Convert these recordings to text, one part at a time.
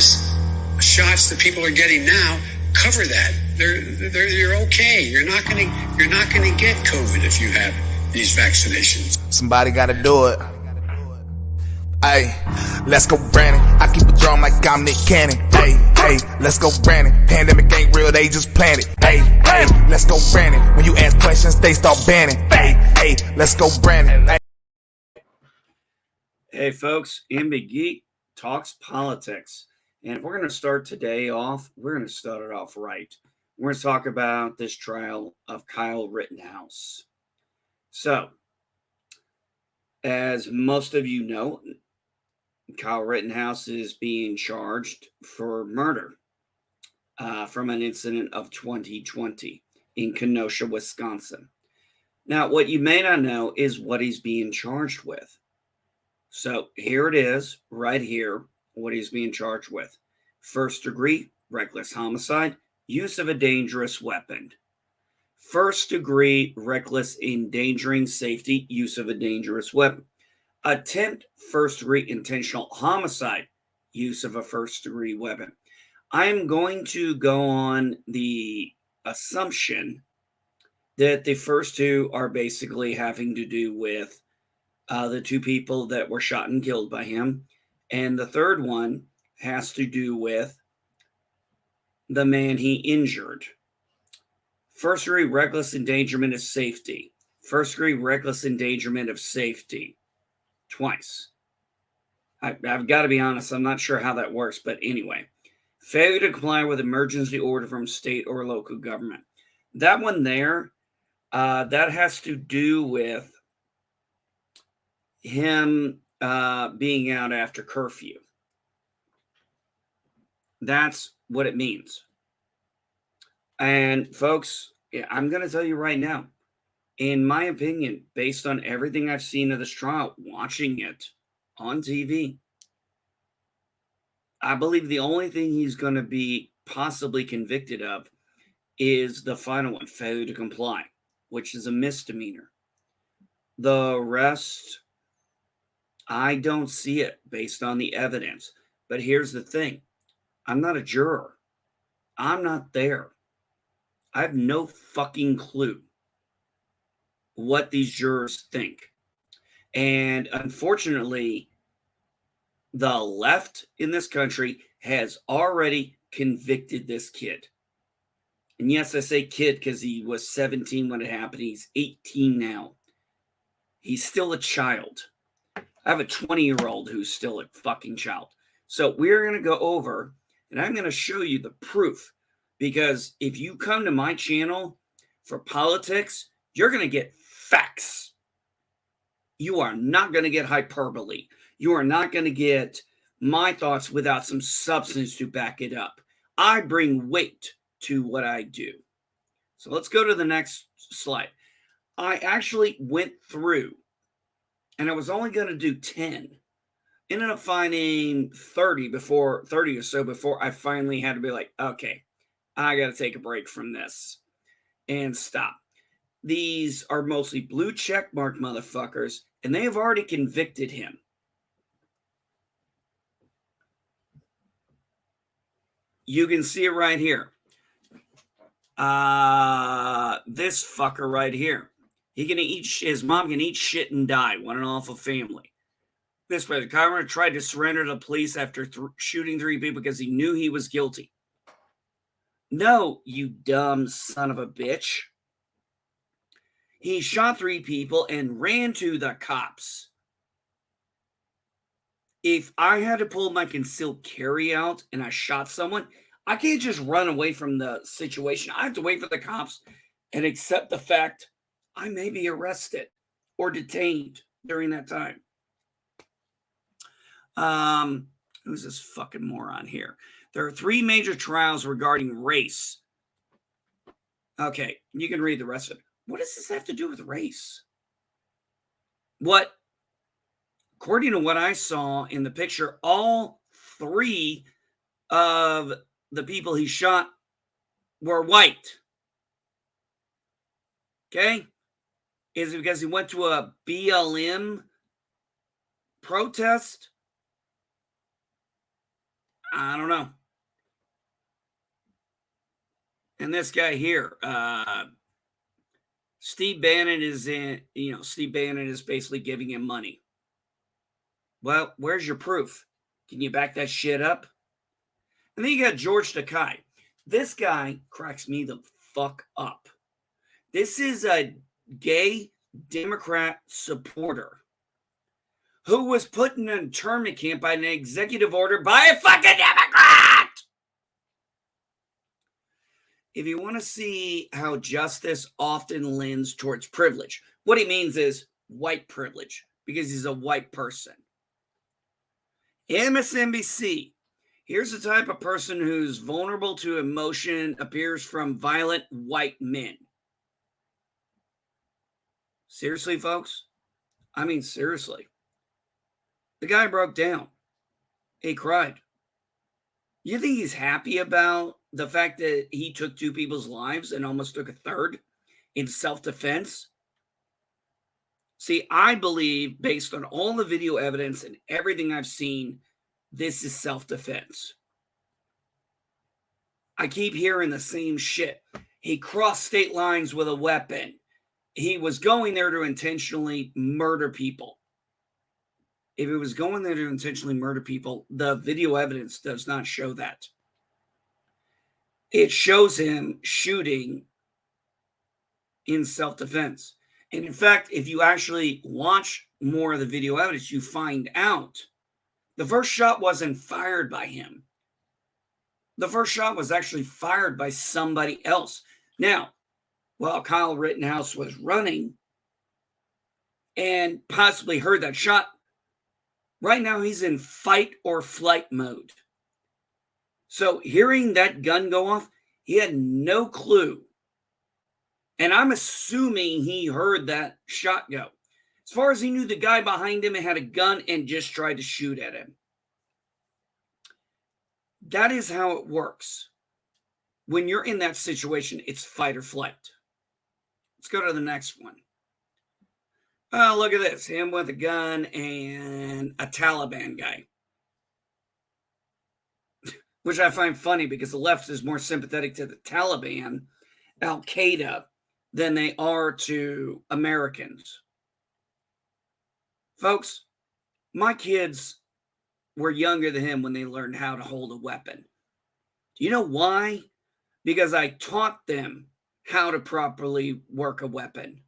tetanus shots that people are getting now cover that. You're okay. You're not gonna get COVID if you have these vaccinations. Somebody gotta do it. Hey, let's go, Brandon. I keep a drum like I'm Nick Cannon. Hey, let's go, Brandon. Pandemic ain't real, they just planned it. Hey, let's go, Brandon. When you ask questions, they start banning. Hey, let's go, Brandon. Hey, folks, MB Geek talks politics. And if we're going to start today off, we're going to start it off right. We're going to talk about this trial of Kyle Rittenhouse. So, as most of you know, Kyle Rittenhouse is being charged for murder from an incident of 2020 in Kenosha, Wisconsin. Now, what you may not know is what he's being charged with. So here it is, right here, what he's being charged with. First degree, reckless homicide, use of a dangerous weapon. First degree, reckless endangering safety, use of a dangerous weapon. Attempt first degree intentional homicide, use of a first degree weapon. I'm going to go on the assumption that the first two are basically having to do with the two people that were shot and killed by him. And the third one has to do with the man he injured. First degree reckless endangerment of safety. First degree reckless endangerment of safety. Twice. I've got to be honest, I'm not sure how that works, but anyway. Failure to comply with emergency order from state or local government. That one there, that has to do with him being out after curfew. That's what it means. And folks, I'm going to tell you right now, in my opinion, based on everything I've seen of this trial, watching it on TV, I believe the only thing he's going to be possibly convicted of is the final one, failure to comply, which is a misdemeanor. The rest, I don't see it based on the evidence. But here's the thing. I'm not a juror. I'm not there. I have no fucking clue what these jurors think. And unfortunately, the left in this country has already convicted this kid. And yes, I say kid because he was 17 when it happened. He's 18 now. He's still a child. I have a 20-year-old who's still a fucking child. So we're going to go over, and I'm going to show you the proof. Because if you come to my channel for politics, you're going to get facts. You are not going to get hyperbole. You are not going to get my thoughts without some substance to back it up. I bring weight to what I do. So let's go to the next slide. I actually went through, and I was only going to do 10. Ended up finding 30 or so before I finally had to be like, okay, I got to take a break from this and stop. These are mostly blue check mark motherfuckers, and they have already convicted him. You can see it right here. This fucker right here. His mom can eat shit and die. What an awful family. This president, Kyler tried to surrender to the police after shooting 3 people because he knew he was guilty. No, you dumb son of a bitch. He shot 3 people and ran to the cops. If I had to pull my concealed carry out and I shot someone, I can't just run away from the situation. I have to wait for the cops and accept the fact I may be arrested or detained during that time. Who's this fucking moron here? There are 3 major trials regarding race. Okay, you can read the rest of it. What does this have to do with race? According to what I saw in the picture, all 3 of the people he shot were white. Okay? Is it because he went to a BLM protest? I don't know. And this guy here, Steve Bannon is Steve Bannon is basically giving him money. Well, where's your proof? Can you back that shit up? And then you got George Takei. This guy cracks me the fuck up. This is a gay Democrat supporter who was put in an internment camp by an executive order by a fucking Democrat. If you want to see how justice often lends towards privilege, what he means is white privilege because he's a white person. MSNBC. Here's the type of person who's vulnerable to emotion appears from violent white men. Seriously, folks? I mean, seriously. The guy broke down. He cried. You think he's happy about the fact that he took 2 people's lives and almost took a third in self-defense? See, I believe, based on all the video evidence and everything I've seen, this is self-defense. I keep hearing the same shit. He crossed state lines with a weapon. He was going there to intentionally murder people. If he was going there to intentionally murder people, the video evidence does not show that. It shows him shooting in self-defense. And in fact, if you actually watch more of the video evidence, you find out the first shot wasn't fired by him. The first shot was actually fired by somebody else. Now, while Kyle Rittenhouse was running and possibly heard that shot, right now he's in fight or flight mode. So hearing that gun go off, he had no clue. And I'm assuming he heard that shot go. As far as he knew, the guy behind him had a gun and just tried to shoot at him. That is how it works. When you're in that situation, it's fight or flight. Let's go to the next one. Oh, look at this. Him with a gun and a Taliban guy. Which I find funny because the left is more sympathetic to the Taliban, Al-Qaeda, than they are to Americans. Folks, my kids were younger than him when they learned how to hold a weapon. Do you know why? Because I taught them how to properly work a weapon.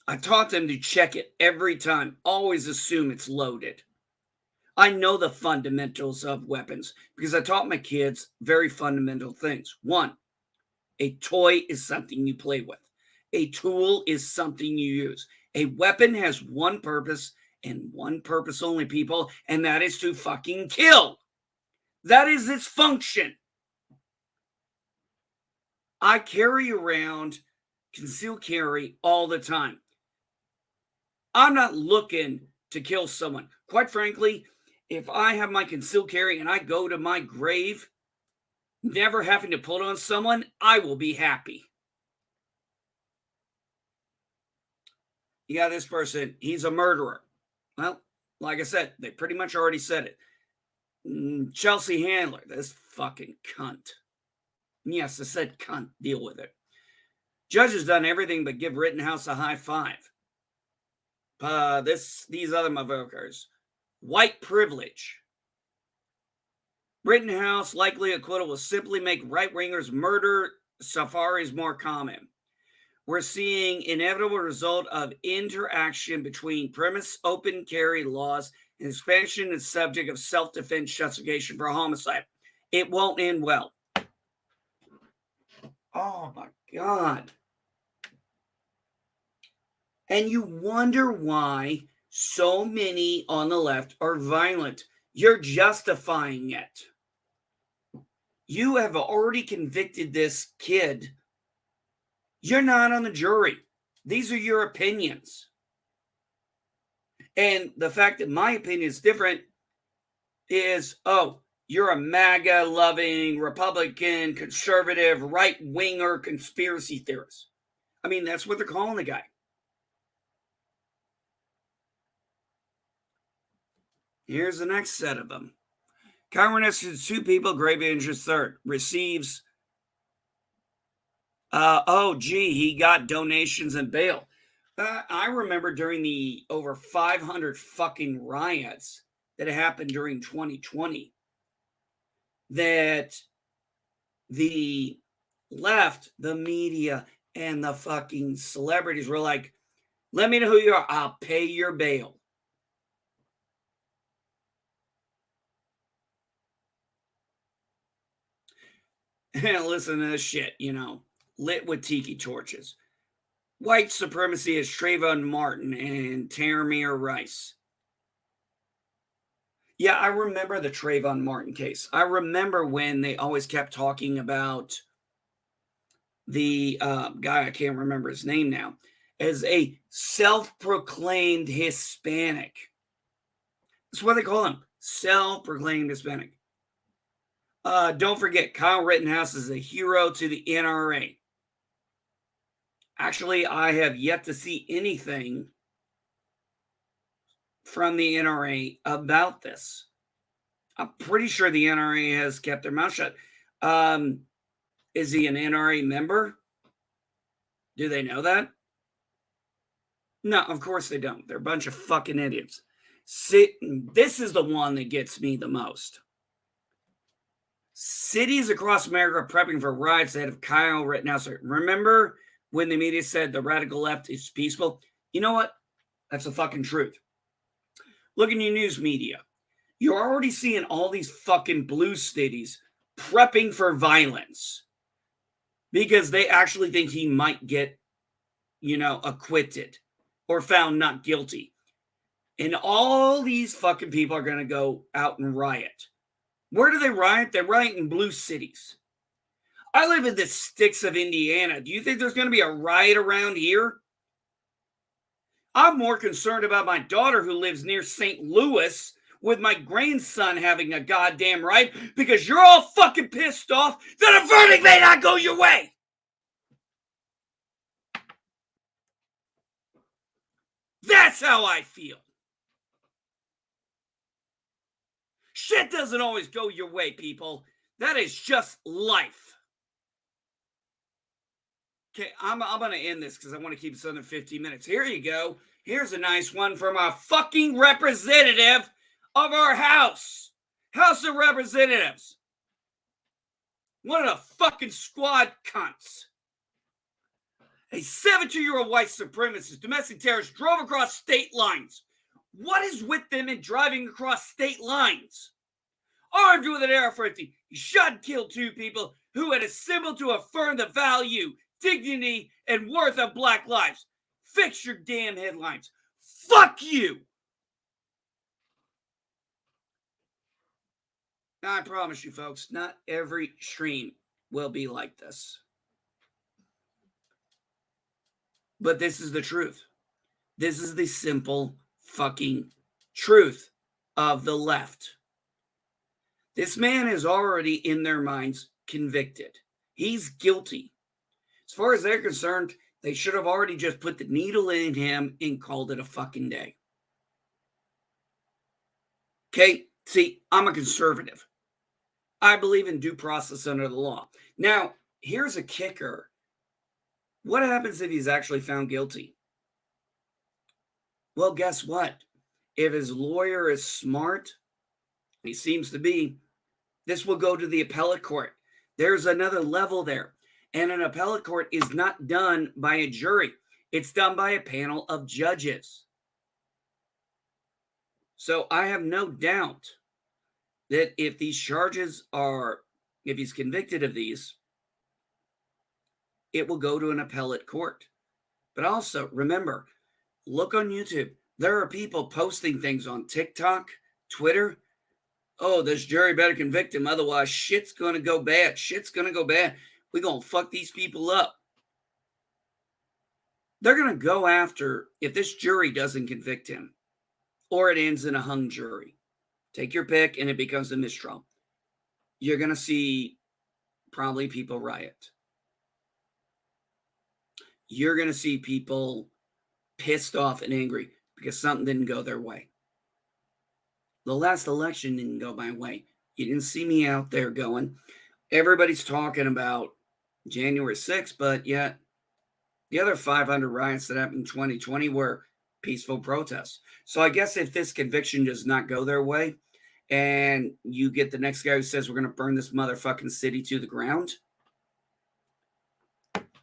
I taught them to check it every time. Always assume it's loaded. I know the fundamentals of weapons because I taught my kids very fundamental things. 1, a toy is something you play with. A tool is something you use. A weapon has one purpose and one purpose only, people, and that is to fucking kill. That is its function. I carry around concealed carry all the time. I'm not looking to kill someone. Quite frankly, if I have my concealed carry and I go to my grave, never having to pull it on someone, I will be happy. You got this person, he's a murderer. Well, like I said, they pretty much already said it. Chelsea Handler, this fucking cunt. Yes, I said cunt, deal with it. Judge has done everything but give Rittenhouse a high five. These other motherfuckers. White privilege. Rittenhouse likely acquittal will simply make right-wingers murder safaris more common. We're seeing inevitable result of interaction between premise open carry laws and expansion and subject of self-defense justification for homicide. It won't end well. Oh my God. And you wonder why so many on the left are violent. You're justifying it. You have already convicted this kid. You're not on the jury. These are your opinions. And the fact that my opinion is different is, oh, you're a MAGA-loving, Republican, conservative, right-winger conspiracy theorist. I mean, that's what they're calling the guy. Here's the next set of them. Cameron arrested 2 people, grave injuries 3rd. Receives, he got donations and bail. I remember during the over 500 fucking riots that happened during 2020 that the left, the media, and the fucking celebrities were like, let me know who you are. I'll pay your bail. And listen to this shit, lit with tiki torches. White supremacy is Trayvon Martin and Tamir Rice. Yeah, I remember the Trayvon Martin case. I remember when they always kept talking about the guy, I can't remember his name now, as a self-proclaimed Hispanic. That's what they call him, self-proclaimed Hispanic. Don't forget, Kyle Rittenhouse is a hero to the NRA. Actually, I have yet to see anything from the NRA about this. I'm pretty sure the NRA has kept their mouth shut. Is he an NRA member? Do they know that? No, of course they don't. They're a bunch of fucking idiots. This is the one that gets me the most. Cities across America are prepping for riots ahead of Kyle Rittenhouse. Remember when the media said the radical left is peaceful? You know what? That's the fucking truth. Look in your news media. You're already seeing all these fucking blue cities prepping for violence because they actually think he might get, acquitted or found not guilty. And all these fucking people are going to go out and riot. Where do they riot? They riot in blue cities. I live in the sticks of Indiana. Do you think there's going to be a riot around here? I'm more concerned about my daughter who lives near St. Louis with my grandson having a goddamn riot because you're all fucking pissed off that a verdict may not go your way. That's how I feel. Shit doesn't always go your way, people. That is just life. Okay, I'm going to end this because I want to keep this under 15 minutes. Here you go. Here's a nice one from a fucking representative of our House of Representatives. One of the fucking squad cunts. A 72-year-old white supremacist domestic terrorist drove across state lines. What is with them in driving across state lines? Armed with an AR-15, he shot and killed 2 people who had assembled to affirm the value, dignity, and worth of black lives. Fix your damn headlines. Fuck you! Now, I promise you, folks, not every stream will be like this. But this is the truth. This is the simple fucking truth of the left. This man is already, in their minds, convicted. He's guilty. As far as they're concerned, they should have already just put the needle in him and called it a fucking day. Okay? See, I'm a conservative. I believe in due process under the law. Now, here's a kicker. What happens if he's actually found guilty? Well, guess what? If his lawyer is smart, he seems to be, this will go to the appellate court. There's another level there. And an appellate court is not done by a jury. It's done by a panel of judges. So I have no doubt that if these charges are, if he's convicted of these, it will go to an appellate court. But also, remember, look on YouTube. There are people posting things on TikTok, Twitter. Oh, this jury better convict him. Otherwise, shit's going to go bad. Shit's going to go bad. We're going to fuck these people up. They're going to go after if this jury doesn't convict him or it ends in a hung jury. Take your pick and it becomes a mistrial. You're going to see probably people riot. You're going to see people pissed off and angry because something didn't go their way. The last election didn't go my way. You didn't see me out there going. Everybody's talking about January 6th, but yet the other 500 riots that happened in 2020 were peaceful protests. So I guess if this conviction does not go their way and you get the next guy who says we're going to burn this motherfucking city to the ground,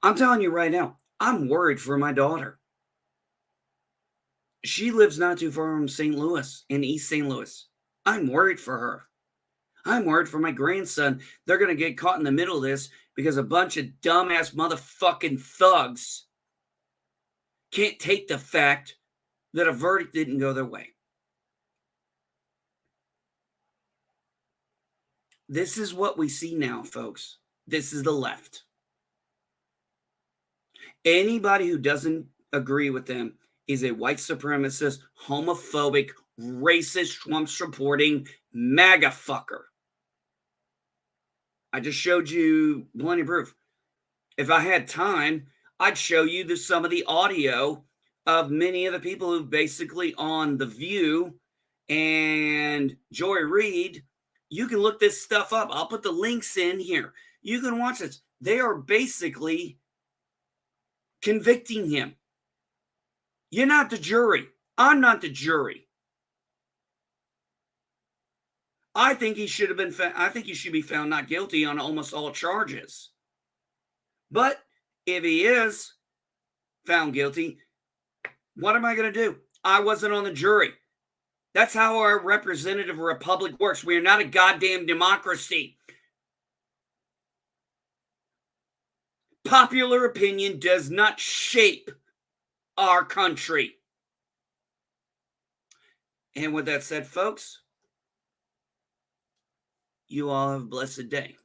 I'm telling you right now, I'm worried for my daughter. She lives not too far from St. Louis, in East St. Louis. I'm worried for her. I'm worried for my grandson. They're going to get caught in the middle of this because a bunch of dumbass motherfucking thugs can't take the fact that a verdict didn't go their way. This is what we see now, folks. This is the left. Anybody who doesn't agree with them is a white supremacist, homophobic, racist, Trump supporting MAGA fucker. I just showed you plenty of proof. If I had time, I'd show you some of the audio of many of the people who basically on The View and Joy Reid. You can look this stuff up. I'll put the links in here. You can watch this. They are basically convicting him. You're not the jury. I'm not the jury. I think he should have been. I think he should be found not guilty on almost all charges. But if he is found guilty, what am I going to do? I wasn't on the jury. That's how our representative republic works. We are not a goddamn democracy. Popular opinion does not shape our country. And with that said, folks, you all have a blessed day.